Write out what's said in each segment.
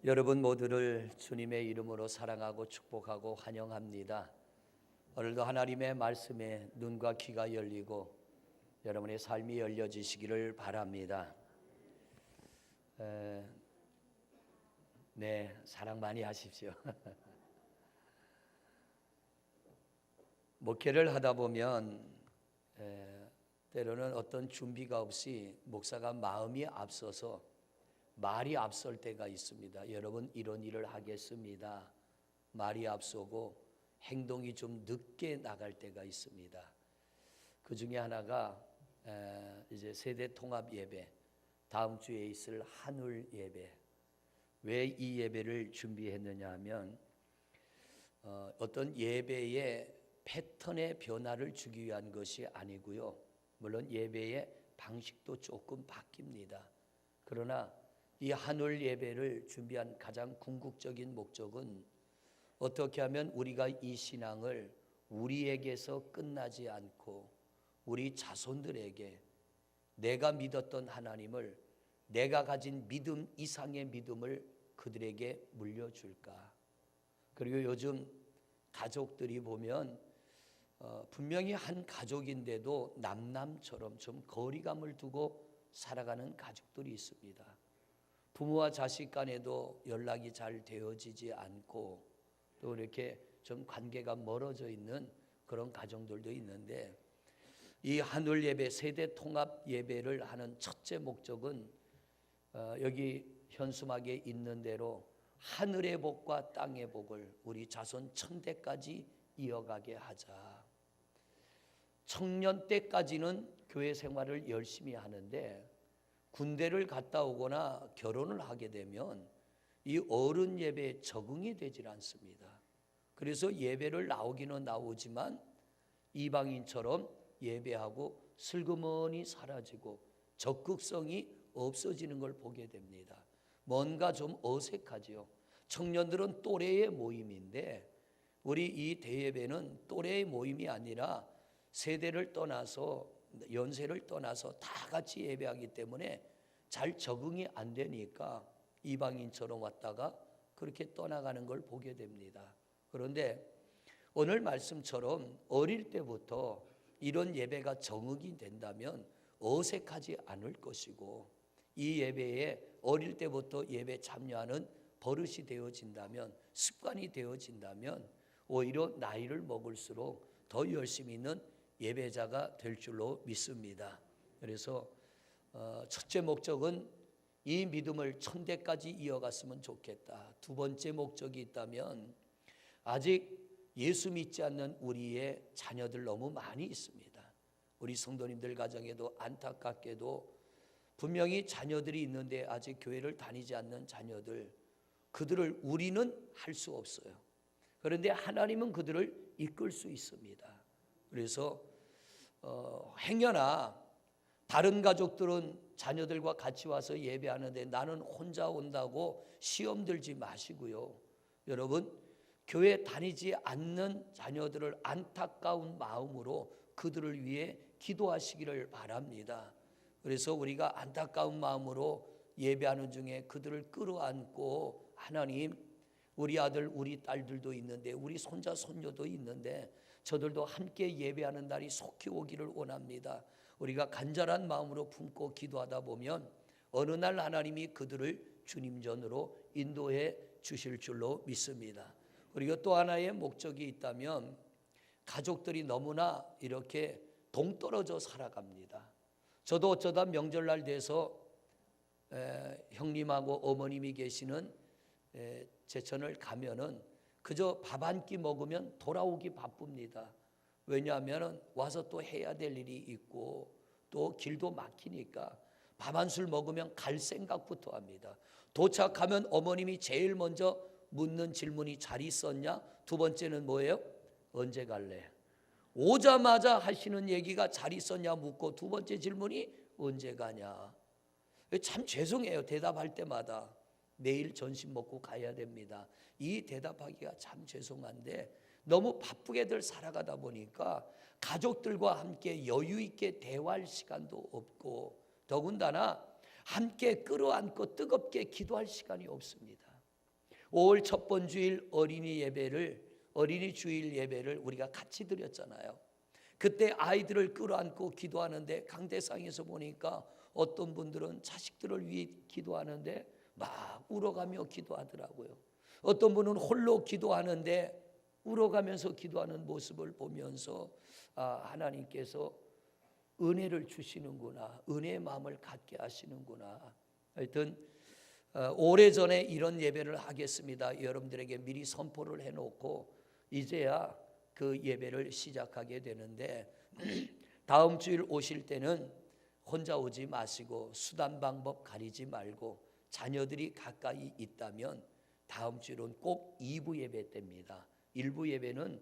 여러분 모두를 주님의 이름으로 사랑하고 축복하고 환영합니다. 오늘도 하나님의 말씀에 눈과 귀가 열리고 여러분의 삶이 열려지시기를 바랍니다. 사랑 많이 하십시오. 목회를 하다 보면 때로는 어떤 준비가 없이 목사가 마음이 앞서서 말이 앞설 때가 있습니다. 여러분 이런 일을 하겠습니다. 말이 앞서고 행동이 좀 늦게 나갈 때가 있습니다. 그 중에 하나가 이제 세대 통합 예배, 다음 주에 있을 한울 예배. 왜 이 예배를 준비했느냐 하면 어떤 예배의 패턴의 변화를 주기 위한 것이 아니고요. 물론 예배의 방식도 조금 바뀝니다. 그러나 이 한울 예배를 준비한 가장 궁극적인 목적은 어떻게 하면 우리가 이 신앙을 우리에게서 끝나지 않고 우리 자손들에게 내가 믿었던 하나님을, 내가 가진 믿음 이상의 믿음을 그들에게 물려줄까. 그리고 요즘 가족들이 보면 분명히 한 가족인데도 남남처럼 좀 거리감을 두고 살아가는 가족들이 있습니다. 부모와 자식 간에도 연락이 잘 되어지지 않고 또 이렇게 좀 관계가 멀어져 있는 그런 가정들도 있는데, 이 한울 예배, 세대 통합 예배를 하는 첫째 목적은 여기 현수막에 있는 대로 하늘의 복과 땅의 복을 우리 자손 천대까지 이어가게 하자. 청년 때까지는 교회 생활을 열심히 하는데 군대를 갔다 오거나 결혼을 하게 되면 이 어른 예배에 적응이 되질 않습니다. 그래서 예배를 나오기는 나오지만 이방인처럼 예배하고 슬그머니 사라지고 적극성이 없어지는 걸 보게 됩니다. 뭔가 좀 어색하지요. 청년들은 또래의 모임인데 우리 이 대예배는 또래의 모임이 아니라 세대를 떠나서, 연세를 떠나서 다 같이 예배하기 때문에 잘 적응이 안 되니까 이방인처럼 왔다가 그렇게 떠나가는 걸 보게 됩니다. 그런데 오늘 말씀처럼 어릴 때부터 이런 예배가 정응이 된다면 어색하지 않을 것이고, 이 예배에 어릴 때부터 예배 참여하는 버릇이 되어진다면, 습관이 되어진다면 오히려 나이를 먹을수록 더 열심히 있는 예배자가 될 줄로 믿습니다. 그래서 첫째 목적은 이 믿음을 천대까지 이어갔으면 좋겠다. 두 번째 목적이 있다면, 아직 예수 믿지 않는 우리의 자녀들 너무 많이 있습니다. 우리 성도님들 가정에도 안타깝게도 분명히 자녀들이 있는데 아직 교회를 다니지 않는 자녀들, 그들을 우리는 할 수 없어요. 그런데 하나님은 그들을 이끌 수 있습니다. 그래서 행여나 다른 가족들은 자녀들과 같이 와서 예배하는데 나는 혼자 온다고 시험 들지 마시고요. 여러분, 교회 다니지 않는 자녀들을 안타까운 마음으로 그들을 위해 기도하시기를 바랍니다. 그래서 우리가 안타까운 마음으로 예배하는 중에 그들을 끌어안고, 하나님, 우리 아들 우리 딸들도 있는데 우리 손자 손녀도 있는데 저들도 함께 예배하는 날이 속히 오기를 원합니다. 우리가 간절한 마음으로 품고 기도하다 보면 어느 날 하나님이 그들을 주님 전으로 인도해 주실 줄로 믿습니다. 그리고 또 하나의 목적이 있다면, 가족들이 너무나 이렇게 동떨어져 살아갑니다. 저도 어쩌다 명절날 돼서 형님하고 어머님이 계시는 제천을 가면은 그저 밥 한 끼 먹으면 돌아오기 바쁩니다. 왜냐하면 와서 또 해야 될 일이 있고 또 길도 막히니까 밥 한 술 먹으면 갈 생각부터 합니다. 도착하면 어머님이 제일 먼저 묻는 질문이 잘 있었냐? 두 번째는 뭐예요? 언제 갈래? 오자마자 하시는 얘기가 잘 있었냐 묻고 두 번째 질문이 언제 가냐? 참 죄송해요. 대답할 때마다 내일 점심 먹고 가야 됩니다. 이 대답하기가 참 죄송한데 너무 바쁘게들 살아가다 보니까 가족들과 함께 여유 있게 대화할 시간도 없고, 더군다나 함께 끌어안고 뜨겁게 기도할 시간이 없습니다. 5월 첫 번 주일 어린이 주일 예배를 우리가 같이 드렸잖아요. 그때 아이들을 끌어안고 기도하는데 강대상에서 보니까 어떤 분들은 자식들을 위해 기도하는데 막 울어가며 기도하더라고요. 어떤 분은 홀로 기도하는데 울어가면서 기도하는 모습을 보면서 하나님께서 은혜를 주시는구나, 은혜의 마음을 갖게 하시는구나. 하여튼 오래전에 이런 예배를 하겠습니다. 여러분들에게 미리 선포를 해놓고 이제야 그 예배를 시작하게 되는데 다음 주일 오실 때는 혼자 오지 마시고 수단 방법 가리지 말고 자녀들이 가까이 있다면 다음 주일은 꼭 2부 예배 때입니다. 1부 예배는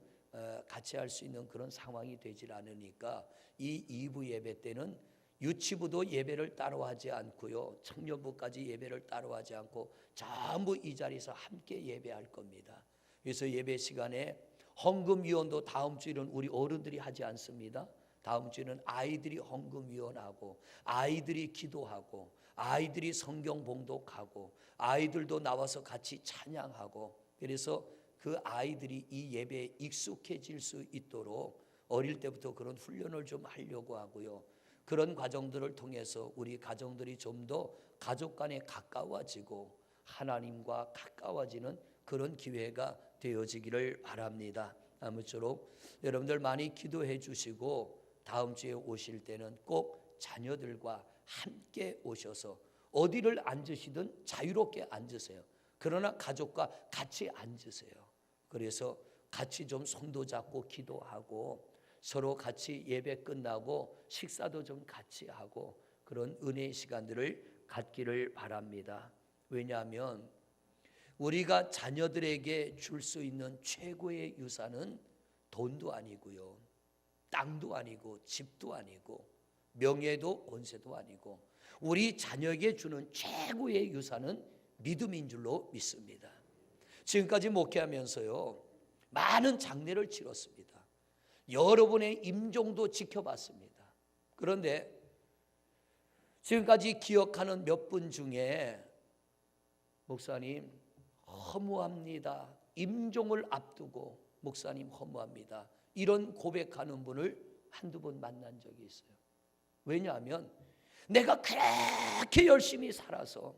같이 할 수 있는 그런 상황이 되질 않으니까 이 2부 예배 때는 유치부도 예배를 따로 하지 않고요, 청년부까지 예배를 따로 하지 않고 전부 이 자리에서 함께 예배할 겁니다. 그래서 예배 시간에 헌금위원도 다음 주일은 우리 어른들이 하지 않습니다. 다음 주에는 아이들이 헌금위원하고 아이들이 기도하고 아이들이 성경 봉독하고 아이들도 나와서 같이 찬양하고, 그래서 그 아이들이 이 예배에 익숙해질 수 있도록 어릴 때부터 그런 훈련을 좀 하려고 하고요. 그런 과정들을 통해서 우리 가정들이 좀 더 가족 간에 가까워지고 하나님과 가까워지는 그런 기회가 되어지기를 바랍니다. 아무쪼록 여러분들 많이 기도해 주시고 다음 주에 오실 때는 꼭 자녀들과 함께 오셔서 어디를 앉으시든 자유롭게 앉으세요. 그러나 가족과 같이 앉으세요. 그래서 같이 좀 손도 잡고 기도하고 서로 같이 예배 끝나고 식사도 좀 같이 하고 그런 은혜의 시간들을 갖기를 바랍니다. 왜냐하면 우리가 자녀들에게 줄 수 있는 최고의 유산은 돈도 아니고요, 땅도 아니고 집도 아니고 명예도 권세도 아니고 우리 자녀에게 주는 최고의 유산은 믿음인 줄로 믿습니다. 지금까지 목회하면서요 많은 장례를 치렀습니다. 여러분의 임종도 지켜봤습니다. 그런데 지금까지 기억하는 몇 분 중에 목사님 허무합니다, 임종을 앞두고 목사님 허무합니다, 이런 고백하는 분을 한두 번 만난 적이 있어요. 왜냐하면 내가 그렇게 열심히 살아서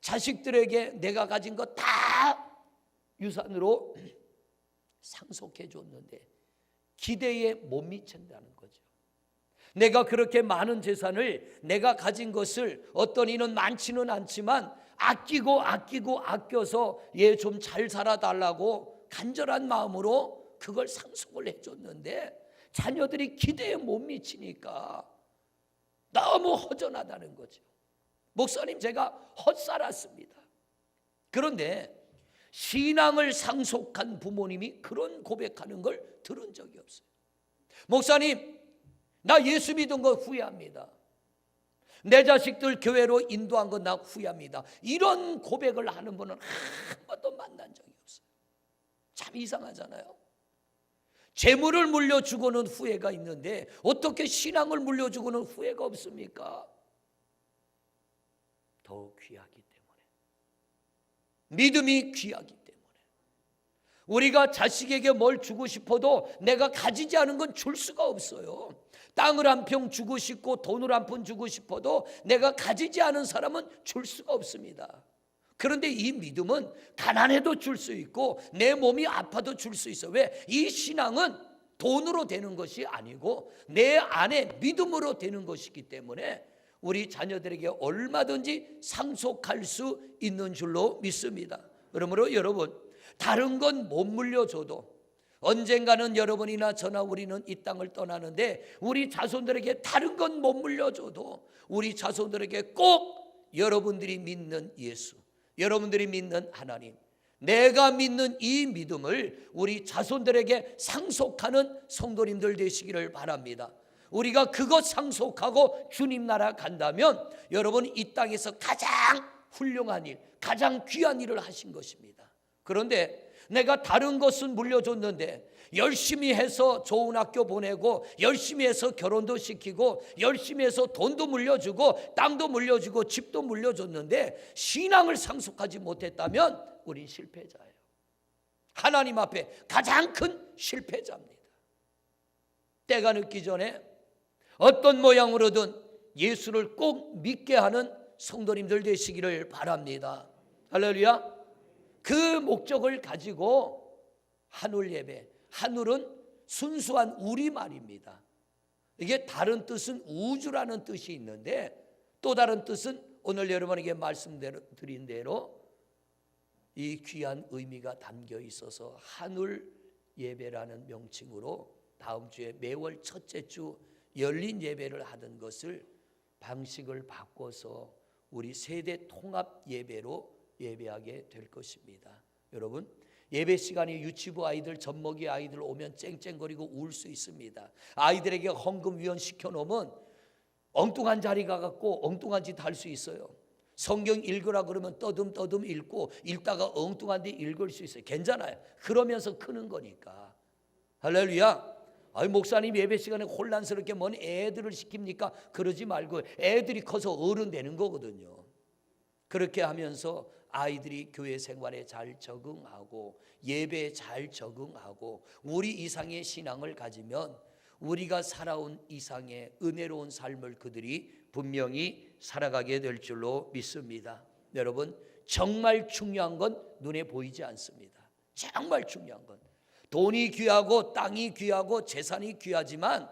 자식들에게 내가 가진 거 다 유산으로 상속해 줬는데 기대에 못 미친다는 거죠. 내가 그렇게 많은 재산을, 내가 가진 것을 어떤 이는 많지는 않지만 아껴서 얘 좀 잘 살아달라고 간절한 마음으로 그걸 상속을 해줬는데 자녀들이 기대에 못 미치니까 너무 허전하다는 거죠. 목사님 제가 헛살았습니다. 그런데 신앙을 상속한 부모님이 그런 고백하는 걸 들은 적이 없어요. 목사님 나 예수 믿은 거 후회합니다. 내 자식들 교회로 인도한 거 나 후회합니다. 이런 고백을 하는 분은 한 번도 만난 적이 없어요. 참 이상하잖아요. 재물을 물려주고는 후회가 있는데 어떻게 신앙을 물려주고는 후회가 없습니까? 더욱 귀하기 때문에, 믿음이 귀하기 때문에. 우리가 자식에게 뭘 주고 싶어도 내가 가지지 않은 건 줄 수가 없어요. 땅을 한 평 주고 싶고 돈을 한 푼 주고 싶어도 내가 가지지 않은 사람은 줄 수가 없습니다. 그런데 이 믿음은 가난해도 줄 수 있고 내 몸이 아파도 줄 수 있어. 왜? 이 신앙은 돈으로 되는 것이 아니고 내 안에 믿음으로 되는 것이기 때문에 우리 자녀들에게 얼마든지 상속할 수 있는 줄로 믿습니다. 그러므로 여러분 다른 건 못 물려줘도 언젠가는 여러분이나 저나 우리는 이 땅을 떠나는데 우리 자손들에게 다른 건 못 물려줘도 우리 자손들에게 꼭 여러분들이 믿는 예수, 여러분들이 믿는 하나님, 내가 믿는 이 믿음을 우리 자손들에게 상속하는 성도님들 되시기를 바랍니다. 우리가 그것 상속하고 주님 나라 간다면 여러분 이 땅에서 가장 훌륭한 일, 가장 귀한 일을 하신 것입니다. 그런데 내가 다른 것은 물려줬는데 열심히 해서 좋은 학교 보내고 열심히 해서 결혼도 시키고 열심히 해서 돈도 물려주고 땅도 물려주고 집도 물려줬는데 신앙을 상속하지 못했다면 우린 실패자예요. 하나님 앞에 가장 큰 실패자입니다. 때가 늦기 전에 어떤 모양으로든 예수를 꼭 믿게 하는 성도님들 되시기를 바랍니다. 할렐루야. 그 목적을 가지고 한울 예배, 한울은 순수한 우리말입니다. 이게 다른 뜻은 우주라는 뜻이 있는데 또 다른 뜻은 오늘 여러분에게 말씀드린 대로 이 귀한 의미가 담겨 있어서 한울 예배라는 명칭으로 다음 주에 매월 첫째 주 열린 예배를 하던 것을 방식을 바꿔서 우리 세대 통합 예배로 예배하게 될 것입니다. 여러분, 예배 시간에 유치부 아이들, 젖먹이 아이들 오면 쨍쨍거리고 울 수 있습니다. 아이들에게 헌금 위원 시켜놓으면 엉뚱한 자리 가갖고 엉뚱한 짓 할 수 있어요. 성경 읽으라 그러면 떠듬떠듬 읽고 읽다가 엉뚱한 데 읽을 수 있어요. 괜찮아요. 그러면서 크는 거니까. 할렐루야. 목사님 예배 시간에 혼란스럽게 뭔 애들을 시킵니까? 그러지 말고 애들이 커서 어른 되는 거거든요. 그렇게 하면서 아이들이 교회 생활에 잘 적응하고 예배에 잘 적응하고 우리 이상의 신앙을 가지면 우리가 살아온 이상의 은혜로운 삶을 그들이 분명히 살아가게 될 줄로 믿습니다. 여러분, 정말 중요한 건 눈에 보이지 않습니다. 정말 중요한 건 돈이 귀하고 땅이 귀하고 재산이 귀하지만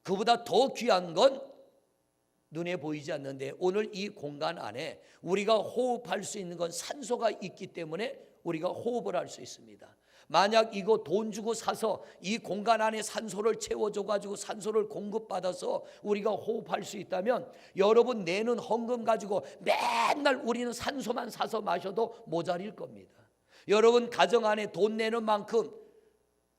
그보다 더 귀한 건 눈에 보이지 않는데 오늘 이 공간 안에 우리가 호흡할 수 있는 건 산소가 있기 때문에 우리가 호흡을 할 수 있습니다. 만약 이거 돈 주고 사서 이 공간 안에 산소를 채워줘 가지고 산소를 공급받아서 우리가 호흡할 수 있다면 여러분 내는 헌금 가지고 맨날 우리는 산소만 사서 마셔도 모자릴 겁니다. 여러분 가정 안에 돈 내는 만큼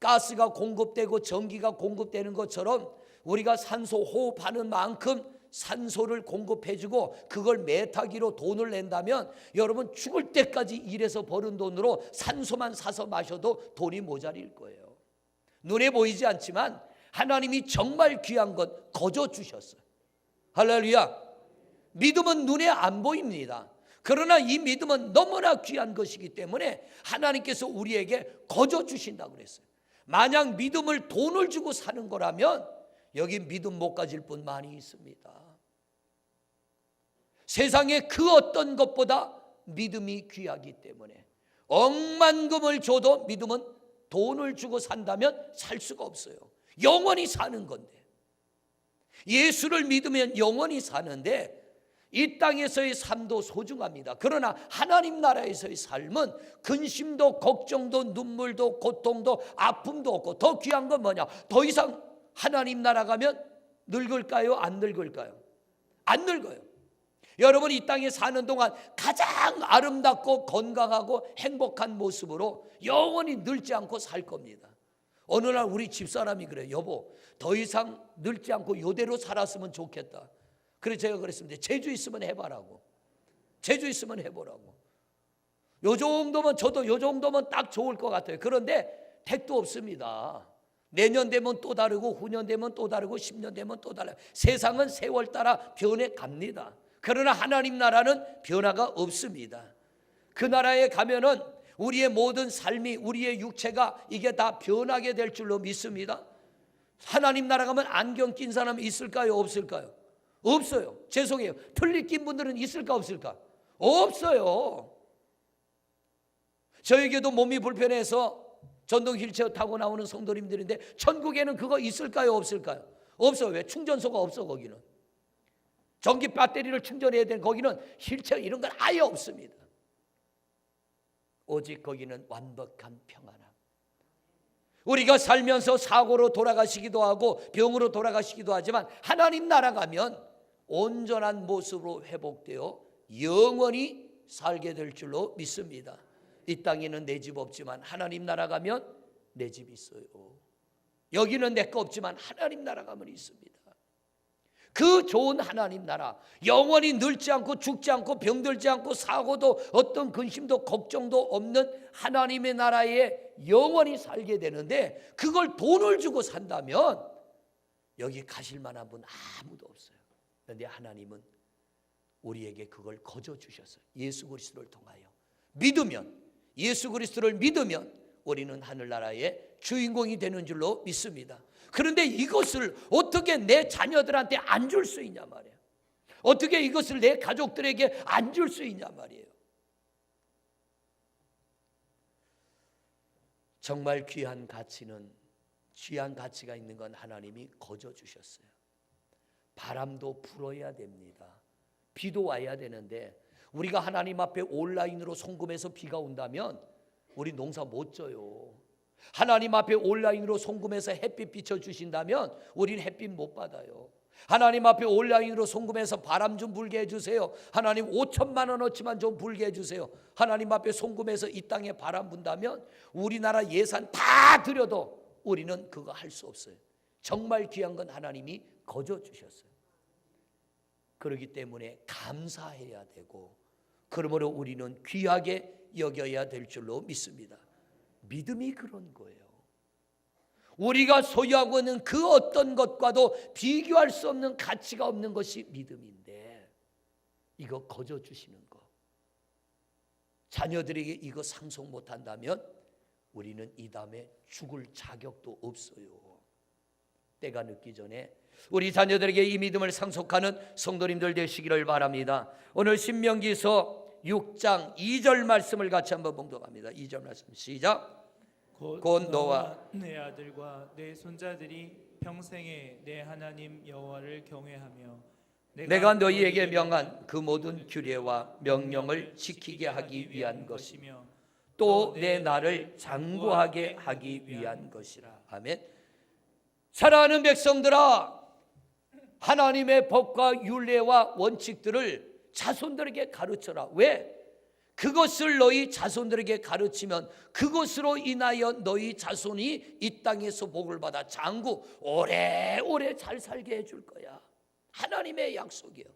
가스가 공급되고 전기가 공급되는 것처럼 우리가 산소 호흡하는 만큼 산소를 공급해주고 그걸 매타기로 돈을 낸다면 여러분 죽을 때까지 일해서 버는 돈으로 산소만 사서 마셔도 돈이 모자릴 거예요. 눈에 보이지 않지만 하나님이 정말 귀한 것 거저 주셨어요. 할렐루야. 믿음은 눈에 안 보입니다. 그러나 이 믿음은 너무나 귀한 것이기 때문에 하나님께서 우리에게 거저 주신다고 그랬어요. 만약 믿음을 돈을 주고 사는 거라면 여기 믿음 못 가질 분 많이 있습니다. 세상에 그 어떤 것보다 믿음이 귀하기 때문에 억만금을 줘도 믿음은 돈을 주고 산다면 살 수가 없어요. 영원히 사는 건데 예수를 믿으면 영원히 사는데 이 땅에서의 삶도 소중합니다. 그러나 하나님 나라에서의 삶은 근심도 걱정도 눈물도 고통도 아픔도 없고 더 귀한 건 뭐냐? 더 이상 하나님 나라 가면 늙을까요? 안 늙을까요? 안 늙어요. 여러분 이 땅에 사는 동안 가장 아름답고 건강하고 행복한 모습으로 영원히 늙지 않고 살 겁니다. 어느 날 우리 집사람이 그래요. 여보, 더 이상 늙지 않고 이대로 살았으면 좋겠다. 그래서 제가 그랬습니다. 제주 있으면 해봐라고. 제주 있으면 해보라고. 요 정도면 저도 요 정도면 딱 좋을 것 같아요. 그런데 택도 없습니다. 내년 되면 또 다르고 후년 되면 또 다르고 10년 되면 또 달라요. 세상은 세월 따라 변해 갑니다. 그러나 하나님 나라는 변화가 없습니다. 그 나라에 가면은 우리의 모든 삶이 우리의 육체가 이게 다 변하게 될 줄로 믿습니다. 하나님 나라 가면 안경 낀 사람이 있을까요? 없을까요? 없어요. 죄송해요. 틀리 낀 분들은 있을까 없을까? 없어요. 저에게도 몸이 불편해서 전동 휠체어 타고 나오는 성도님들인데 천국에는 그거 있을까요? 없을까요? 없어요. 왜? 충전소가 없어 거기는. 전기 배터리를 충전해야 되는 거기는 휠체어 이런 건 아예 없습니다. 오직 거기는 완벽한 평안함. 우리가 살면서 사고로 돌아가시기도 하고 병으로 돌아가시기도 하지만 하나님 나라 가면 온전한 모습으로 회복되어 영원히 살게 될 줄로 믿습니다. 이 땅에는 내 집 없지만 하나님 나라 가면 내 집 있어요. 여기는 내 거 없지만 하나님 나라 가면 있습니다. 그 좋은 하나님 나라, 영원히 늙지 않고 죽지 않고 병들지 않고 사고도 어떤 근심도 걱정도 없는 하나님의 나라에 영원히 살게 되는데, 그걸 돈을 주고 산다면 여기 가실 만한 분 아무도 없어요. 그런데 하나님은 우리에게 그걸 거저 주셨어요. 예수 그리스도를 통하여 믿으면, 예수 그리스도를 믿으면 우리는 하늘나라의 주인공이 되는 줄로 믿습니다. 그런데 이것을 어떻게 내 자녀들한테 안 줄 수 있냐 말이에요. 어떻게 이것을 내 가족들에게 안 줄 수 있냐 말이에요. 정말 귀한 가치가 있는 건 하나님이 거저 주셨어요. 바람도 불어야 됩니다. 비도 와야 되는데, 우리가 하나님 앞에 온라인으로 송금해서 비가 온다면 우리 농사 못 져요. 하나님 앞에 온라인으로 송금해서 햇빛 비춰주신다면 우리는 햇빛 못 받아요. 하나님 앞에 온라인으로 송금해서 바람 좀 불게 해주세요. 하나님 5천만 원어치만 좀 불게 해주세요. 하나님 앞에 송금해서 이 땅에 바람 분다면 우리나라 예산 다 들여도 우리는 그거 할 수 없어요. 정말 귀한 건 하나님이 거저 주셨어요. 그렇기 때문에 감사해야 되고, 그러므로 우리는 귀하게 여겨야 될 줄로 믿습니다. 믿음이 그런 거예요. 우리가 소유하고 있는 그 어떤 것과도 비교할 수 없는 가치가 없는 것이 믿음인데, 이거 거저 주시는 거, 자녀들에게 이거 상속 못한다면 우리는 이 다음에 죽을 자격도 없어요. 때가 늦기 전에 우리 자녀들에게 이 믿음을 상속하는 성도님들 되시기를 바랍니다. 오늘 신명기서 6장 2절 말씀을 같이 한번 봉독합니다. 2절 말씀 시작. 곧 너와 내 아들과 내 손자들이 평생에 내 하나님 여호와를 경외하며 내가 너희에게 명한 그 모든 규례와 명령을 지키게 하기 위한 것이며 또 내 나를 장구하게 하기 위한 것이라. 아멘. 사랑하는 백성들아, 하나님의 법과 율례와 원칙들을 자손들에게 가르쳐라. 왜? 그것을 너희 자손들에게 가르치면 그것으로 인하여 너희 자손이 이 땅에서 복을 받아 장구 오래오래 잘 살게 해줄 거야. 하나님의 약속이에요.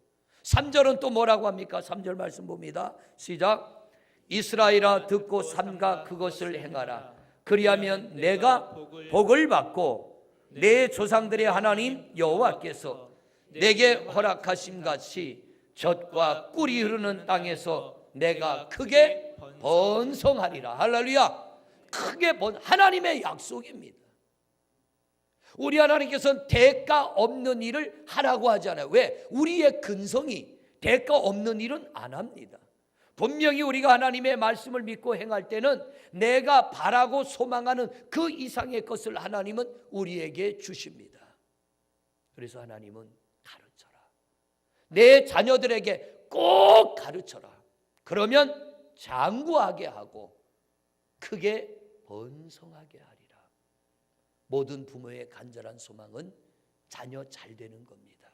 3절은 또 뭐라고 합니까? 3절 말씀 봅니다. 시작. 이스라엘아 듣고 삼가 그것을 행하라. 그리하면 내가 복을 받고 내 조상들의 하나님 여호와께서 내게 허락하심 같이 젖과 꿀이 흐르는 땅에서 내가 크게 번성하리라. 할렐루야. 크게 하나님의 약속입니다. 우리 하나님께서는 대가 없는 일을 하라고 하지 않아요. 왜? 우리의 근성이 대가 없는 일은 안 합니다. 분명히 우리가 하나님의 말씀을 믿고 행할 때는 내가 바라고 소망하는 그 이상의 것을 하나님은 우리에게 주십니다. 그래서 하나님은 가르쳐라. 내 자녀들에게 꼭 가르쳐라. 그러면 장구하게 하고 크게 번성하게 하리라. 모든 부모의 간절한 소망은 자녀 잘 되는 겁니다.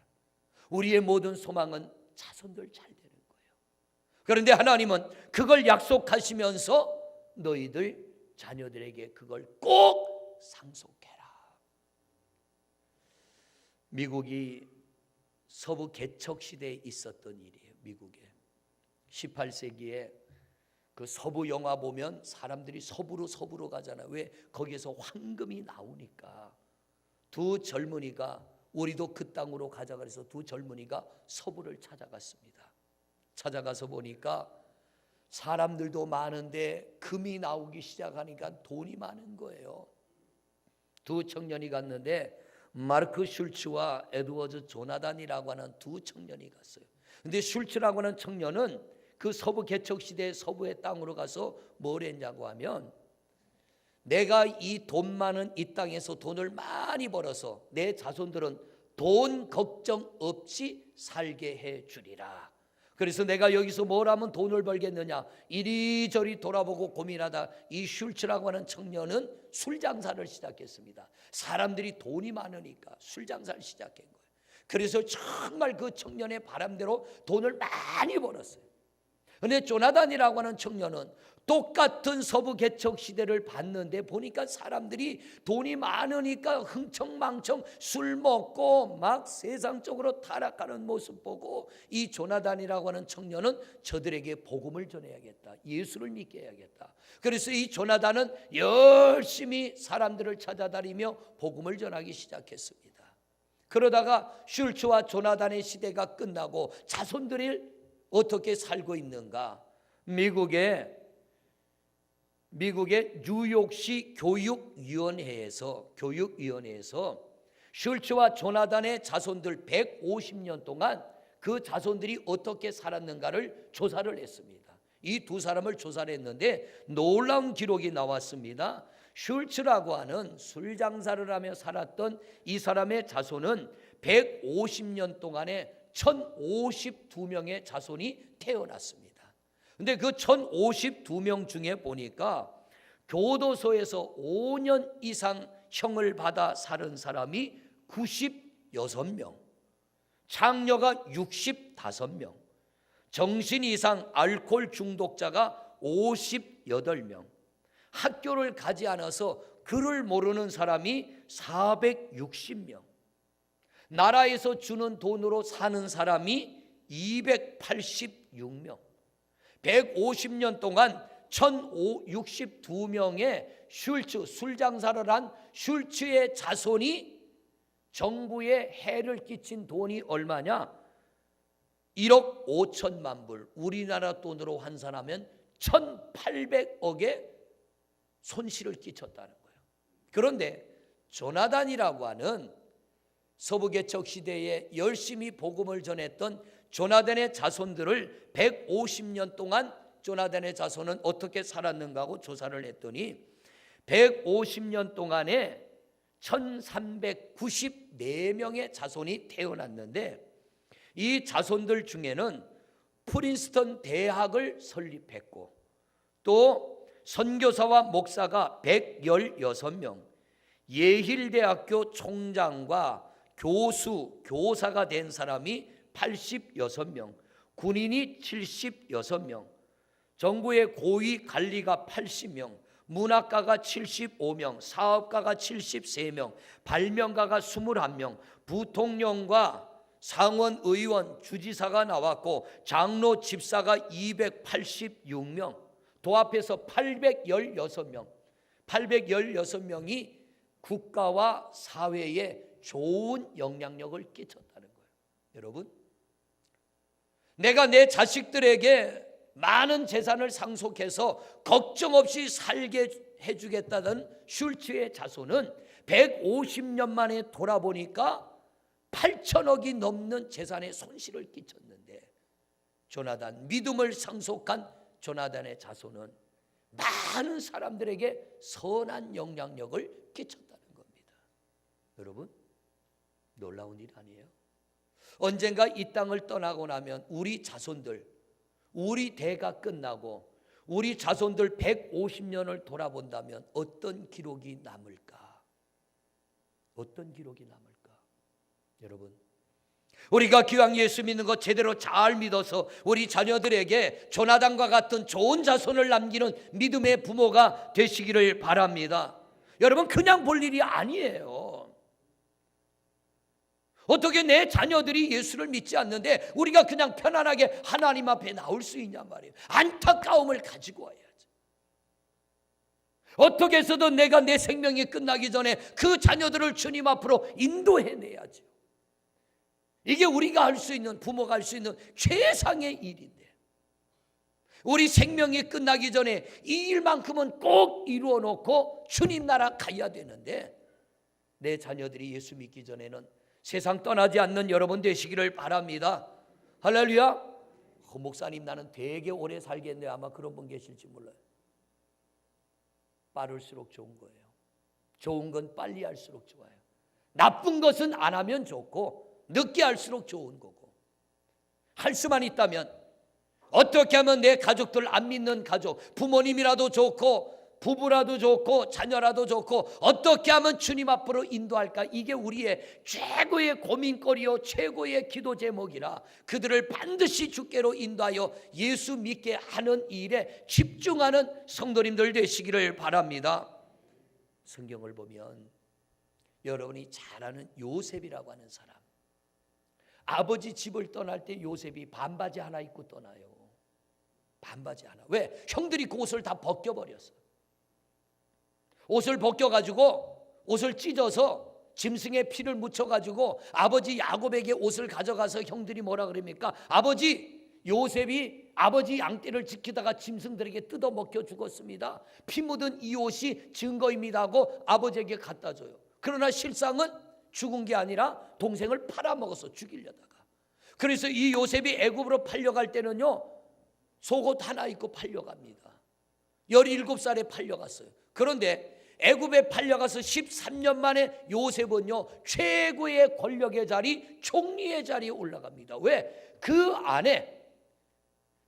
우리의 모든 소망은 자손들 잘 되는 거예요. 그런데 하나님은 그걸 약속하시면서 너희들 자녀들에게 그걸 꼭 상속해라. 미국이 서부 개척 시대에 있었던 일이에요. 미국에 18세기에 그 서부 영화 보면 사람들이 서부로 가잖아요. 왜? 거기에서 황금이 나오니까. 두 젊은이가 우리도 그 땅으로 가자 그래서 두 젊은이가 서부를 찾아갔습니다. 찾아가서 보니까 사람들도 많은데 금이 나오기 시작하니까 돈이 많은 거예요. 두 청년이 갔는데 마르크 슐츠와 에드워드 조나단이라고 하는 두 청년이 갔어요. 근데 슐츠라고 하는 청년은 그 서부 개척 시대의 서부의 땅으로 가서 뭘 했냐고 하면, 내가 이 돈 많은 이 땅에서 돈을 많이 벌어서 내 자손들은 돈 걱정 없이 살게 해 주리라. 그래서 내가 여기서 뭘 하면 돈을 벌겠느냐 이리저리 돌아보고 고민하다 이 슐츠라고 하는 청년은 술 장사를 시작했습니다. 사람들이 돈이 많으니까 술 장사를 시작한 거예요. 그래서 정말 그 청년의 바람대로 돈을 많이 벌었어요. 그런데 조나단이라고 하는 청년은 똑같은 서부 개척 시대를 봤는데 보니까 사람들이 돈이 많으니까 흥청망청 술 먹고 막 세상적으로 타락하는 모습 보고 이 조나단이라고 하는 청년은 저들에게 복음을 전해야겠다, 예수를 믿게 해야겠다. 그래서 이 조나단은 열심히 사람들을 찾아다니며 복음을 전하기 시작했습니다. 그러다가 슐츠와 조나단의 시대가 끝나고 자손들이 어떻게 살고 있는가? 미국의 뉴욕시 교육위원회에서 슐츠와 조나단의 자손들 150년 동안 그 자손들이 어떻게 살았는가를 조사를 했습니다. 이 두 사람을 조사를 했는데 놀라운 기록이 나왔습니다. 슐츠라고 하는 술 장사를 하며 살았던 이 사람의 자손은 150년 동안에 1052명의 자손이 태어났습니다. 근데 그 1052명 중에 보니까 교도소에서 5년 이상 형을 받아 살은 사람이 96명, 장녀가 65명, 정신 이상 알코올 중독자가 58명, 학교를 가지 않아서 글을 모르는 사람이 460명, 나라에서 주는 돈으로 사는 사람이 286명, 150년 동안 1062명의 슐츠, 술장사를 한 슐츠의 자손이 정부에 해를 끼친 돈이 얼마냐? 1억 5천만 불, 우리나라 돈으로 환산하면 1800억의 손실을 끼쳤다는 거예요. 그런데 조나단이라고 하는 서부개척 시대에 열심히 복음을 전했던 조나단의 자손들을 150년 동안 조나단의 자손은 어떻게 살았는가 하고 조사를 했더니 150년 동안에 1394명의 자손이 태어났는데 이 자손들 중에는 프린스턴 대학을 설립했고 또 선교사와 목사가 116명, 예힐대학교 총장과 교수, 교사가 된 사람이 86명, 군인이 76명, 정부의 고위 관리가 80명, 문학가가 75명, 사업가가 73명, 발명가가 21명, 부통령과 상원의원, 주지사가 나왔고 장로, 집사가 286명, 도합해서 816명, 816명이 국가와 사회에 좋은 영향력을 끼쳤다는 거예요. 여러분, 내가 내 자식들에게 많은 재산을 상속해서 걱정 없이 살게 해주겠다던 슐츠의 자손은 150년 만에 돌아보니까 8천억이 넘는 재산의 손실을 끼쳤는데 조나단, 믿음을 상속한 조나단의 자손은 많은 사람들에게 선한 영향력을 끼쳤다는 겁니다. 여러분, 놀라운 일 아니에요? 언젠가 이 땅을 떠나고 나면 우리 자손들, 우리 대가 끝나고 우리 자손들 150년을 돌아본다면 어떤 기록이 남을까? 어떤 기록이 남을까? 여러분, 우리가 기왕 예수 믿는 것 제대로 잘 믿어서 우리 자녀들에게 조나단과 같은 좋은 자손을 남기는 믿음의 부모가 되시기를 바랍니다. 여러분, 그냥 볼 일이 아니에요. 어떻게 내 자녀들이 예수를 믿지 않는데 우리가 그냥 편안하게 하나님 앞에 나올 수 있냔 말이에요. 안타까움을 가지고 와야지. 어떻게 해서든 내가 내 생명이 끝나기 전에 그 자녀들을 주님 앞으로 인도해내야지. 이게 우리가 할 수 있는, 부모가 할 수 있는 최상의 일인데 우리 생명이 끝나기 전에 이 일만큼은 꼭 이루어 놓고 주님 나라 가야 되는데 내 자녀들이 예수 믿기 전에는 세상 떠나지 않는 여러분 되시기를 바랍니다. 할렐루야. 목사님, 나는 되게 오래 살겠네. 아마 그런 분 계실지 몰라요. 빠를수록 좋은 거예요. 좋은 건 빨리 할수록 좋아요. 나쁜 것은 안 하면 좋고 늦게 할수록 좋은 거고, 할 수만 있다면 어떻게 하면 내 가족들, 안 믿는 가족, 부모님이라도 좋고 부부라도 좋고 자녀라도 좋고 어떻게 하면 주님 앞으로 인도할까? 이게 우리의 최고의 고민거리요 최고의 기도 제목이라 그들을 반드시 주께로 인도하여 예수 믿게 하는 일에 집중하는 성도님들 되시기를 바랍니다. 성경을 보면 여러분이 잘 아는 요셉이라고 하는 사람, 아버지 집을 떠날 때 요셉이 반바지 하나 입고 떠나요. 반바지 하나. 왜? 형들이 그 옷을 다 벗겨버렸어. 옷을 벗겨가지고 옷을 찢어서 짐승의 피를 묻혀가지고 아버지 야곱에게 옷을 가져가서 형들이 뭐라 그럽니까? 아버지, 요셉이 아버지 양떼를 지키다가 짐승들에게 뜯어먹혀 죽었습니다. 피 묻은 이 옷이 증거입니다 하고 아버지에게 갖다 줘요. 그러나 실상은 죽은 게 아니라 동생을 팔아먹어서 죽이려다가. 그래서 이 요셉이 애굽으로 팔려갈 때는요, 속옷 하나 입고 팔려갑니다. 17살에 팔려갔어요. 그런데 애굽에 팔려가서 13년 만에 요셉은요, 최고의 권력의 자리, 총리의 자리에 올라갑니다. 왜? 그 안에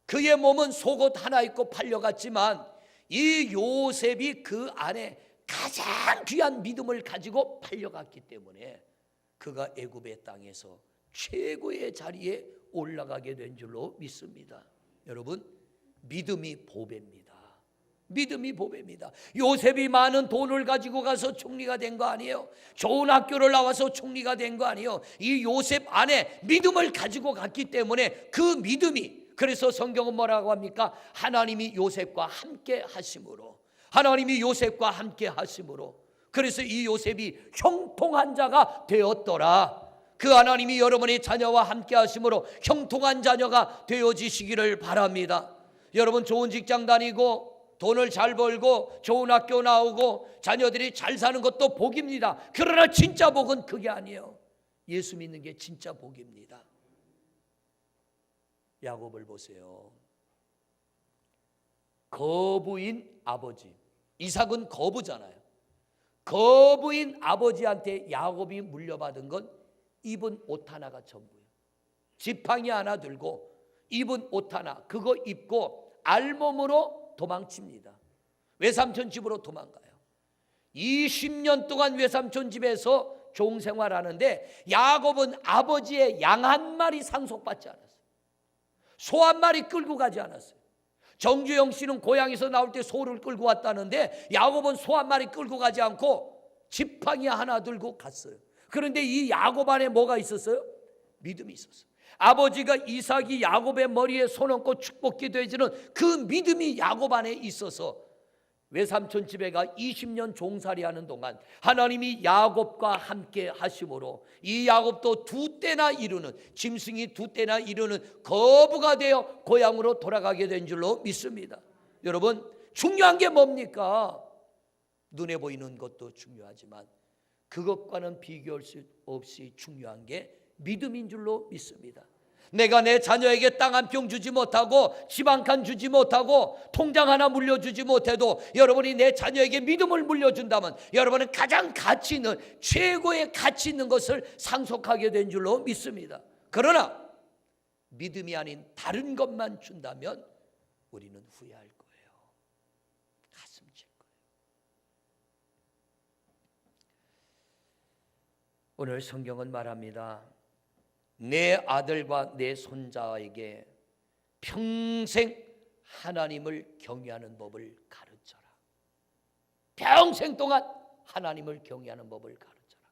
그의 몸은 속옷 하나 입고 팔려갔지만 이 요셉이 그 안에 가장 귀한 믿음을 가지고 팔려갔기 때문에 그가 애굽의 땅에서 최고의 자리에 올라가게 된 줄로 믿습니다. 여러분, 믿음이 보배입니다. 믿음이 보배입니다. 요셉이 많은 돈을 가지고 가서 총리가 된 거 아니에요. 좋은 학교를 나와서 총리가 된 거 아니에요. 이 요셉 안에 믿음을 가지고 갔기 때문에 그 믿음이, 그래서 성경은 뭐라고 합니까? 하나님이 요셉과 함께 하심으로, 하나님이 요셉과 함께 하심으로, 그래서 이 요셉이 형통한 자가 되었더라. 그 하나님이 여러분의 자녀와 함께 하심으로 형통한 자녀가 되어지시기를 바랍니다. 여러분, 좋은 직장 다니고 돈을 잘 벌고 좋은 학교 나오고 자녀들이 잘 사는 것도 복입니다. 그러나 진짜 복은 그게 아니에요. 예수 믿는 게 진짜 복입니다. 야곱을 보세요. 거부인 아버지, 이삭은 거부잖아요. 거부인 아버지한테 야곱이 물려받은 건 입은 옷 하나가 전부예요. 지팡이 하나 들고 입은 옷 하나, 그거 입고 알몸으로 도망칩니다. 외삼촌 집으로 도망가요. 20년 동안 외삼촌 집에서 종생활하는데 야곱은 아버지의 양 한 마리 상속받지 않았어요. 소 한 마리 끌고 가지 않았어요. 정주영 씨는 고향에서 나올 때 소를 끌고 왔다는데 야곱은 소 한 마리 끌고 가지 않고 지팡이 하나 들고 갔어요. 그런데 이 야곱 안에 뭐가 있었어요? 믿음이 있었어요. 아버지가 이삭이 야곱의 머리에 손 얹고 축복 기도해주는 그 믿음이 야곱 안에 있어서 외삼촌 집에 가 20년 종살이하는 동안 하나님이 야곱과 함께 하심으로 이 야곱도 두 때나 이루는, 짐승이 두 때나 이루는 거부가 되어 고향으로 돌아가게 된 줄로 믿습니다. 여러분, 중요한 게 뭡니까? 눈에 보이는 것도 중요하지만 그것과는 비교할 수 없이 중요한 게 믿음인 줄로 믿습니다. 내가 내 자녀에게 땅 한 평 주지 못하고 집 한 칸 주지 못하고 통장 하나 물려주지 못해도 여러분이 내 자녀에게 믿음을 물려준다면 여러분은 가장 가치 있는, 최고의 가치 있는 것을 상속하게 된 줄로 믿습니다. 그러나 믿음이 아닌 다른 것만 준다면 우리는 후회할 거예요. 가슴 칠 거예요. 오늘 성경은 말합니다. 내 아들과 내 손자에게 평생 하나님을 경외하는 법을 가르쳐라. 평생 동안 하나님을 경외하는 법을 가르쳐라.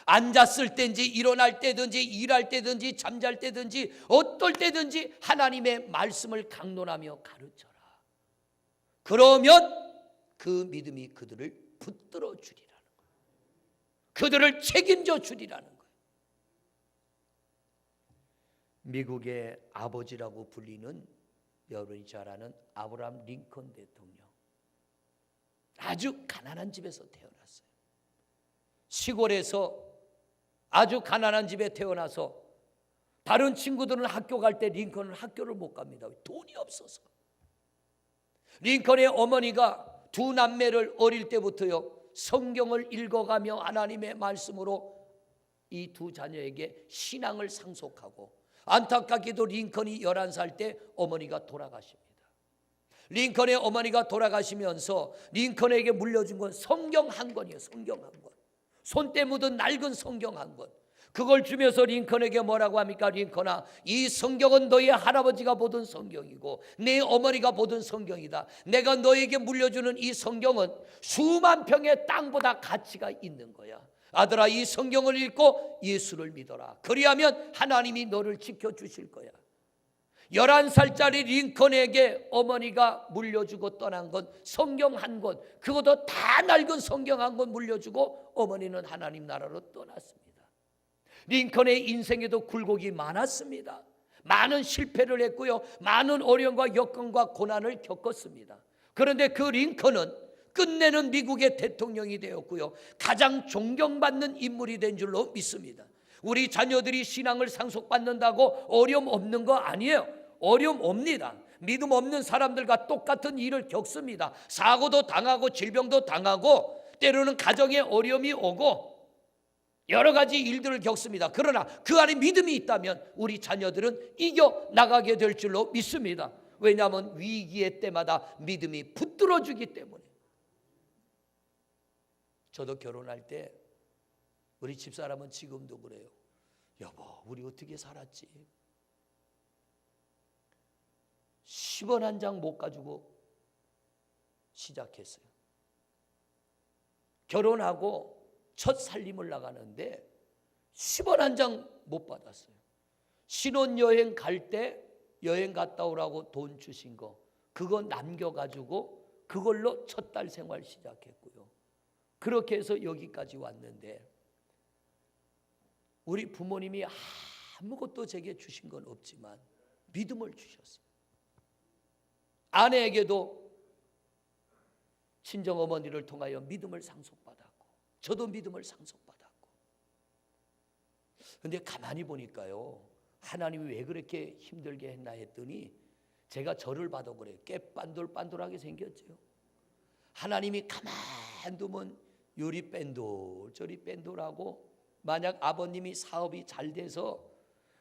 앉았을 때든지 일어날 때든지 일할 때든지 잠잘 때든지 어떨 때든지 하나님의 말씀을 강론하며 가르쳐라. 그러면 그 믿음이 그들을 붙들어 주리라는 거예요. 그들을 책임져 주리라는 거예요. 미국의 아버지라고 불리는, 여러분이 잘 아는 아브라함 링컨 대통령, 아주 가난한 집에서 태어났어요. 시골에서 아주 가난한 집에 태어나서 다른 친구들은 학교 갈 때 링컨은 학교를 못 갑니다. 돈이 없어서. 링컨의 어머니가 두 남매를 어릴 때부터요 성경을 읽어가며 하나님의 말씀으로 이 두 자녀에게 신앙을 상속하고, 안타깝게도 링컨이 11살 때 어머니가 돌아가십니다. 링컨의 어머니가 돌아가시면서 링컨에게 물려준 건 성경 한 권이에요. 성경 한 권. 손때 묻은 낡은 성경 한 권. 그걸 주면서 링컨에게 뭐라고 합니까? 링컨아, 이 성경은 너희 할아버지가 보던 성경이고 내 어머니가 보던 성경이다. 내가 너에게 물려주는 이 성경은 수만 평의 땅보다 가치가 있는 거야. 아들아, 이 성경을 읽고 예수를 믿어라. 그리하면 하나님이 너를 지켜주실 거야. 11살짜리 링컨에게 어머니가 물려주고 떠난 건 성경 한 권, 그것도 다 낡은 성경 한 권 물려주고 어머니는 하나님 나라로 떠났습니다. 링컨의 인생에도 굴곡이 많았습니다. 많은 실패를 했고요, 많은 어려움과 여건과 고난을 겪었습니다. 그런데 그 링컨은 끝내는 미국의 대통령이 되었고요, 가장 존경받는 인물이 된 줄로 믿습니다. 우리 자녀들이 신앙을 상속받는다고 어려움 없는 거 아니에요. 어려움 옵니다. 믿음 없는 사람들과 똑같은 일을 겪습니다. 사고도 당하고 질병도 당하고 때로는 가정에 어려움이 오고 여러 가지 일들을 겪습니다. 그러나 그 안에 믿음이 있다면 우리 자녀들은 이겨나가게 될 줄로 믿습니다. 왜냐하면 위기의 때마다 믿음이 붙들어주기 때문에. 저도 결혼할 때 우리 집사람은 지금도 그래요. 여보, 우리 어떻게 살았지? 10원 한 장 못 가지고 시작했어요. 결혼하고 첫 살림을 나가는데 10원 한 장 못 받았어요. 신혼여행 갈 때 여행 갔다 오라고 돈 주신 거, 그거 남겨가지고 그걸로 첫 달 생활 시작했고요. 그렇게 해서 여기까지 왔는데 우리 부모님이 아무것도 제게 주신 건 없지만 믿음을 주셨어요. 아내에게도 친정어머니를 통하여 믿음을 상속받았고 저도 믿음을 상속받았고. 그런데 가만히 보니까요, 하나님이 왜 그렇게 힘들게 했나 했더니 제가 저를 봐도 그래요. 깨빤돌빤돌하게 생겼죠. 하나님이 가만 두면 요리 뺀돌 저리 뺀돌하고, 만약 아버님이 사업이 잘 돼서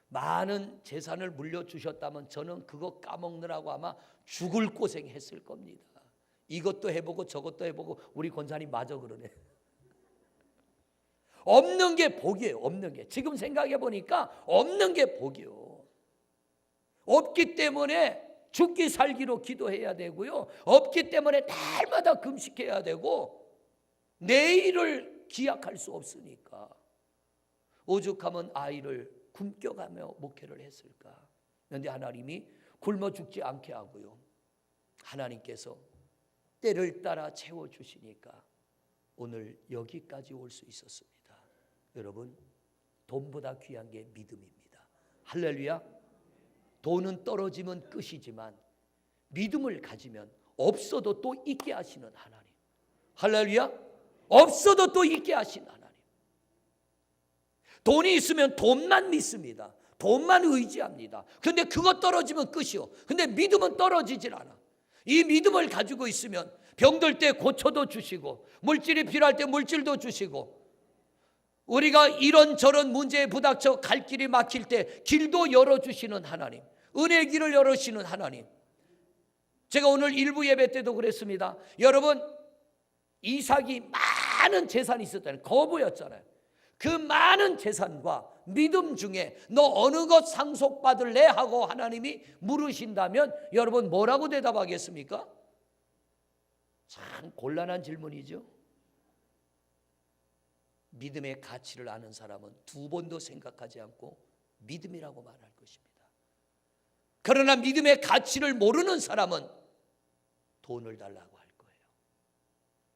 많은 재산을 물려주셨다면 저는 그거 까먹느라고 아마 죽을 고생했을 겁니다. 이것도 해보고 저것도 해보고. 우리 권사님 마저 그러네. 없는 게 복이에요. 없는 게. 지금 생각해 보니까 없는 게 복이요. 없기 때문에 죽기 살기로 기도해야 되고요, 없기 때문에 날마다 금식해야 되고, 내일을 기약할 수 없으니까. 오죽하면 아이를 굶겨가며 목회를 했을까. 그런데 하나님이 굶어 죽지 않게 하고요, 하나님께서 때를 따라 채워주시니까 오늘 여기까지 올 수 있었습니다. 여러분, 돈보다 귀한 게 믿음입니다. 할렐루야. 돈은 떨어지면 끝이지만 믿음을 가지면 없어도 또 있게 하시는 하나님. 할렐루야. 없어도 또 있게 하시는 하나님. 돈이 있으면 돈만 믿습니다. 돈만 의지합니다. 그런데 그거 떨어지면 끝이요. 근데 믿음은 떨어지질 않아. 이 믿음을 가지고 있으면 병들 때 고쳐도 주시고, 물질이 필요할 때 물질도 주시고, 우리가 이런저런 문제에 부닥쳐 갈 길이 막힐 때 길도 열어주시는 하나님, 은혜의 길을 열어주시는 하나님. 제가 오늘 일부 예배 때도 그랬습니다. 여러분, 이삭이 많은 재산이 있었잖아요. 거부였잖아요. 그 많은 재산과 믿음 중에 너 어느 것 상속받을래? 하고 하나님이 물으신다면 여러분 뭐라고 대답하겠습니까? 참 곤란한 질문이죠. 믿음의 가치를 아는 사람은 두 번도 생각하지 않고 믿음이라고 말할 것입니다. 그러나 믿음의 가치를 모르는 사람은 돈을 달라고 할 거예요.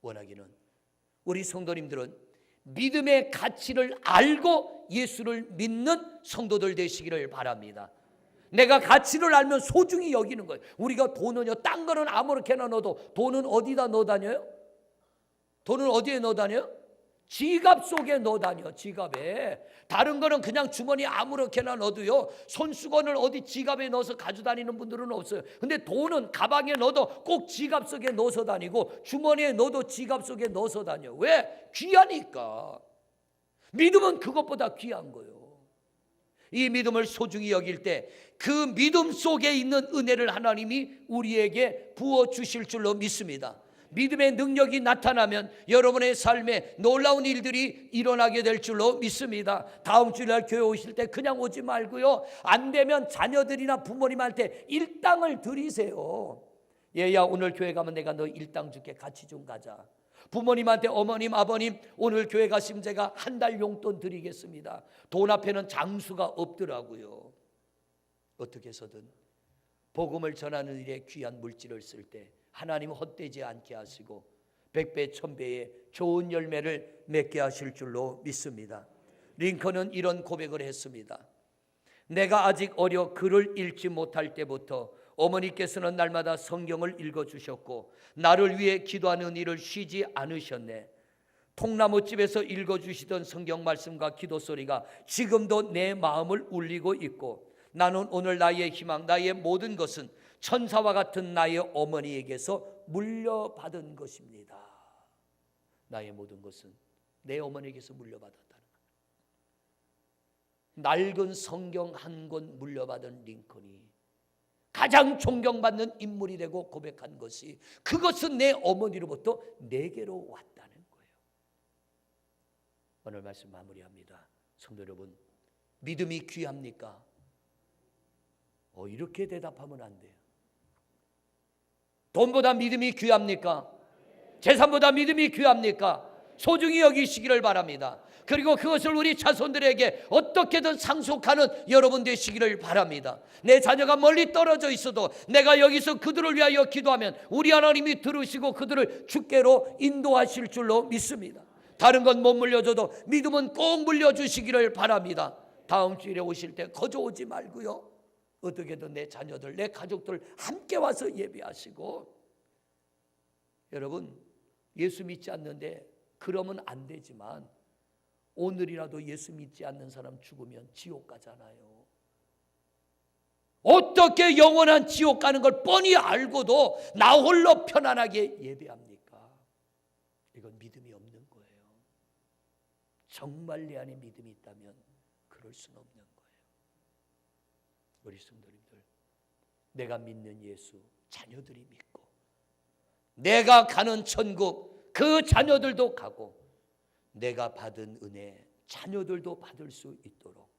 원하기는 우리 성도님들은 믿음의 가치를 알고 예수를 믿는 성도들 되시기를 바랍니다. 내가 가치를 알면 소중히 여기는 거예요. 우리가 돈은요, 딴 거는 아무렇게나 넣어도 돈은 어디다 넣어 다녀요? 돈은 어디에 넣어 다녀요? 지갑 속에 넣어 다녀. 지갑에. 다른 거는 그냥 주머니 아무렇게나 넣어도요, 손수건을 어디 지갑에 넣어서 가져다니는 분들은 없어요. 근데 돈은 가방에 넣어도 꼭 지갑 속에 넣어서 다니고, 주머니에 넣어도 지갑 속에 넣어서 다녀. 왜? 귀하니까. 믿음은 그것보다 귀한 거예요. 이 믿음을 소중히 여길 때 그 믿음 속에 있는 은혜를 하나님이 우리에게 부어주실 줄로 믿습니다. 믿음의 능력이 나타나면 여러분의 삶에 놀라운 일들이 일어나게 될 줄로 믿습니다. 다음 주일날 교회 오실 때 그냥 오지 말고요, 안 되면 자녀들이나 부모님한테 일당을 드리세요. 얘야, 오늘 교회 가면 내가 너 일당 줄게, 같이 좀 가자. 부모님한테 어머님, 아버님, 오늘 교회 가시면 제가 한 달 용돈 드리겠습니다. 돈 앞에는 장수가 없더라고요. 어떻게 해서든 복음을 전하는 일에 귀한 물질을 쓸 때 하나님 헛되지 않게 하시고 100배, 1000배의 좋은 열매를 맺게 하실 줄로 믿습니다. 링컨은 이런 고백을 했습니다. 내가 아직 어려 글을 읽지 못할 때부터 어머니께서는 날마다 성경을 읽어주셨고 나를 위해 기도하는 일을 쉬지 않으셨네. 통나무집에서 읽어주시던 성경 말씀과 기도 소리가 지금도 내 마음을 울리고 있고, 나는 오늘 나의 희망, 나의 모든 것은 천사와 같은 나의 어머니에게서 물려받은 것입니다. 나의 모든 것은 내 어머니에게서 물려받았다는 것. 낡은 성경 한 권 물려받은 링컨이 가장 존경받는 인물이 되고 고백한 것이, 그것은 내 어머니로부터 내게로 왔다는 거예요. 오늘 말씀 마무리합니다. 성도 여러분, 믿음이 귀합니까? 이렇게 대답하면 안 돼요. 돈보다 믿음이 귀합니까? 재산보다 믿음이 귀합니까? 소중히 여기시기를 바랍니다. 그리고 그것을 우리 자손들에게 어떻게든 상속하는 여러분 되시기를 바랍니다. 내 자녀가 멀리 떨어져 있어도 내가 여기서 그들을 위하여 기도하면 우리 하나님이 들으시고 그들을 주께로 인도하실 줄로 믿습니다. 다른 건 못 물려줘도 믿음은 꼭 물려주시기를 바랍니다. 다음 주일에 오실 때 거저 오지 말고요, 어떻게든 내 자녀들, 내 가족들 함께 와서 예배하시고. 여러분, 예수 믿지 않는데 그러면 안 되지만 오늘이라도 예수 믿지 않는 사람 죽으면 지옥 가잖아요. 어떻게 영원한 지옥 가는 걸 뻔히 알고도 나 홀로 편안하게 예배합니까? 이건 믿음이 없는 거예요. 정말 내 안에 믿음이 있다면 그럴 수는 없는 거예요. 우리 성도님들, 내가 믿는 예수 자녀들이 믿고, 내가 가는 천국 그 자녀들도 가고, 내가 받은 은혜 자녀들도 받을 수 있도록,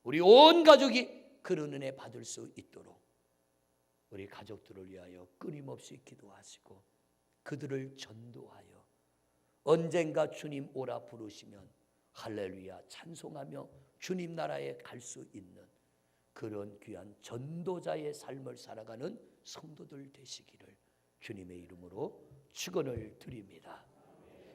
우리 온 가족이 그런 은혜 받을 수 있도록 우리 가족들을 위하여 끊임없이 기도하시고 그들을 전도하여 언젠가 주님 오라 부르시면 할렐루야 찬송하며 주님 나라에 갈 수 있는 그런 귀한 전도자의 삶을 살아가는 성도들 되시기를 주님의 이름으로 축원을 드립니다.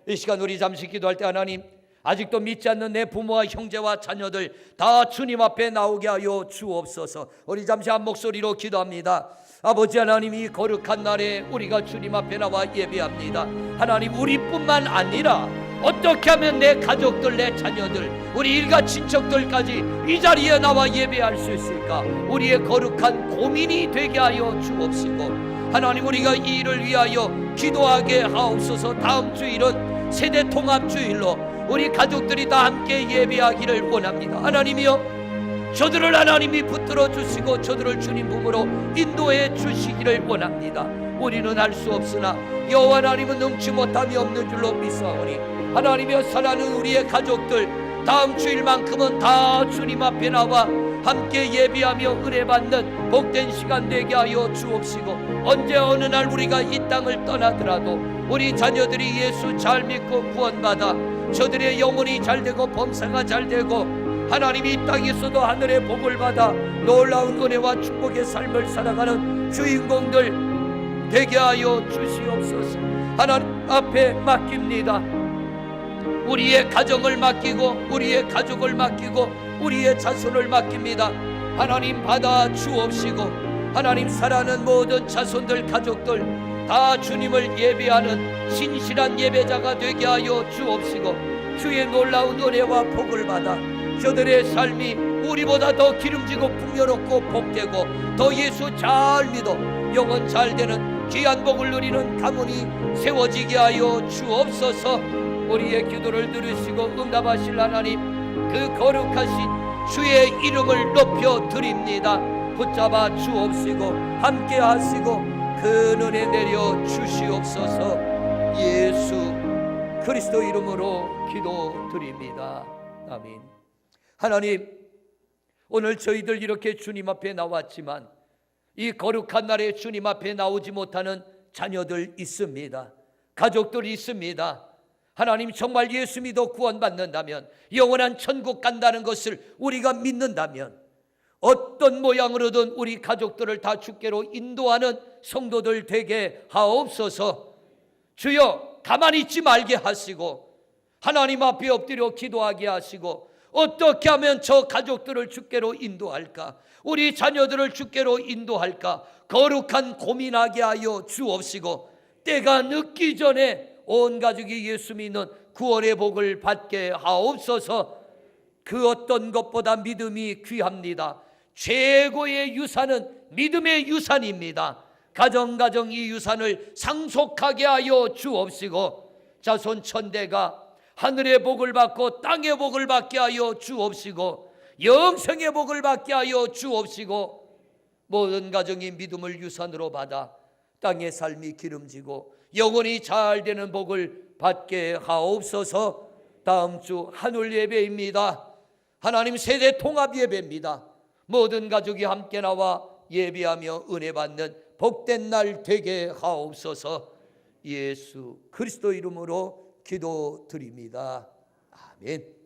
이 시간 우리 잠시 기도할 때, 하나님, 아직도 믿지 않는 내 부모와 형제와 자녀들 다 주님 앞에 나오게 하여 주옵소서. 우리 잠시 한 목소리로 기도합니다. 아버지 하나님, 이 거룩한 날에 우리가 주님 앞에 나와 예배합니다. 하나님, 우리뿐만 아니라 어떻게 하면 내 가족들, 내 자녀들, 우리 일가 친척들까지 이 자리에 나와 예배할 수 있을까? 우리의 거룩한 고민이 되게 하여 주옵시고, 하나님, 우리가 이 일을 위하여 기도하게 하옵소서. 다음 주일은 세대 통합 주일로 우리 가족들이 다 함께 예배하기를 원합니다. 하나님이여, 저들을 하나님이 붙들어 주시고 저들을 주님 품으로 인도해 주시기를 원합니다. 우리는 할 수 없으나 여호와 하나님은 능치 못함이 없는 줄로 믿사오니, 하나님이여, 사랑하는 우리의 가족들 다음 주일만큼은 다 주님 앞에 나와 함께 예배하며 은혜 받는 복된 시간 되게 하여 주옵시고, 언제 어느 날 우리가 이 땅을 떠나더라도 우리 자녀들이 예수 잘 믿고 구원받아 저들의 영혼이 잘되고 범사가 잘되고 하나님이 이 땅에서도 하늘의 복을 받아 놀라운 은혜와 축복의 삶을 살아가는 주인공들 되게 하여 주시옵소서. 하나님 앞에 맡깁니다. 우리의 가정을 맡기고 우리의 가족을 맡기고 우리의 자손을 맡깁니다. 하나님 받아 주옵시고, 하나님 사랑하는 모든 자손들, 가족들 다 주님을 예배하는 신실한 예배자가 되게 하여 주옵시고, 주의 놀라운 은혜와 복을 받아 저들의 삶이 우리보다 더 기름지고 풍요롭고 복되고 더 예수 잘 믿어 영원 잘 되는 귀한 복을 누리는 가문이 세워지게 하여 주옵소서. 우리의 기도를 들으시고 응답하실 하나님, 그 거룩하신 주의 이름을 높여 드립니다. 붙잡아 주옵시고 함께 하시고 그 은혜 내려 주시옵소서. 예수 그리스도 이름으로 기도드립니다. 아멘. 하나님, 오늘 저희들 이렇게 주님 앞에 나왔지만 이 거룩한 날에 주님 앞에 나오지 못하는 자녀들 있습니다. 가족들이 있습니다. 하나님, 정말 예수 믿어 구원받는다면, 영원한 천국 간다는 것을 우리가 믿는다면 어떤 모양으로든 우리 가족들을 다 주께로 인도하는 성도들 되게 하옵소서. 주여, 가만히 있지 말게 하시고 하나님 앞에 엎드려 기도하게 하시고, 어떻게 하면 저 가족들을 주께로 인도할까, 우리 자녀들을 주께로 인도할까 거룩한 고민하게 하여 주옵시고, 때가 늦기 전에 온 가족이 예수 믿는 구원의 복을 받게 하옵소서. 그 어떤 것보다 믿음이 귀합니다. 최고의 유산은 믿음의 유산입니다. 가정 이 유산을 상속하게 하여 주옵시고, 자손 천대가 하늘의 복을 받고 땅의 복을 받게 하여 주옵시고, 영생의 복을 받게 하여 주옵시고, 모든 가정이 믿음을 유산으로 받아 땅의 삶이 기름지고 영원히 잘 되는 복을 받게 하옵소서. 다음 주 한울 예배입니다. 하나님, 세대 통합 예배입니다. 모든 가족이 함께 나와 예배하며 은혜 받는 복된 날 되게 하옵소서. 예수 그리스도 이름으로 기도드립니다. 아멘.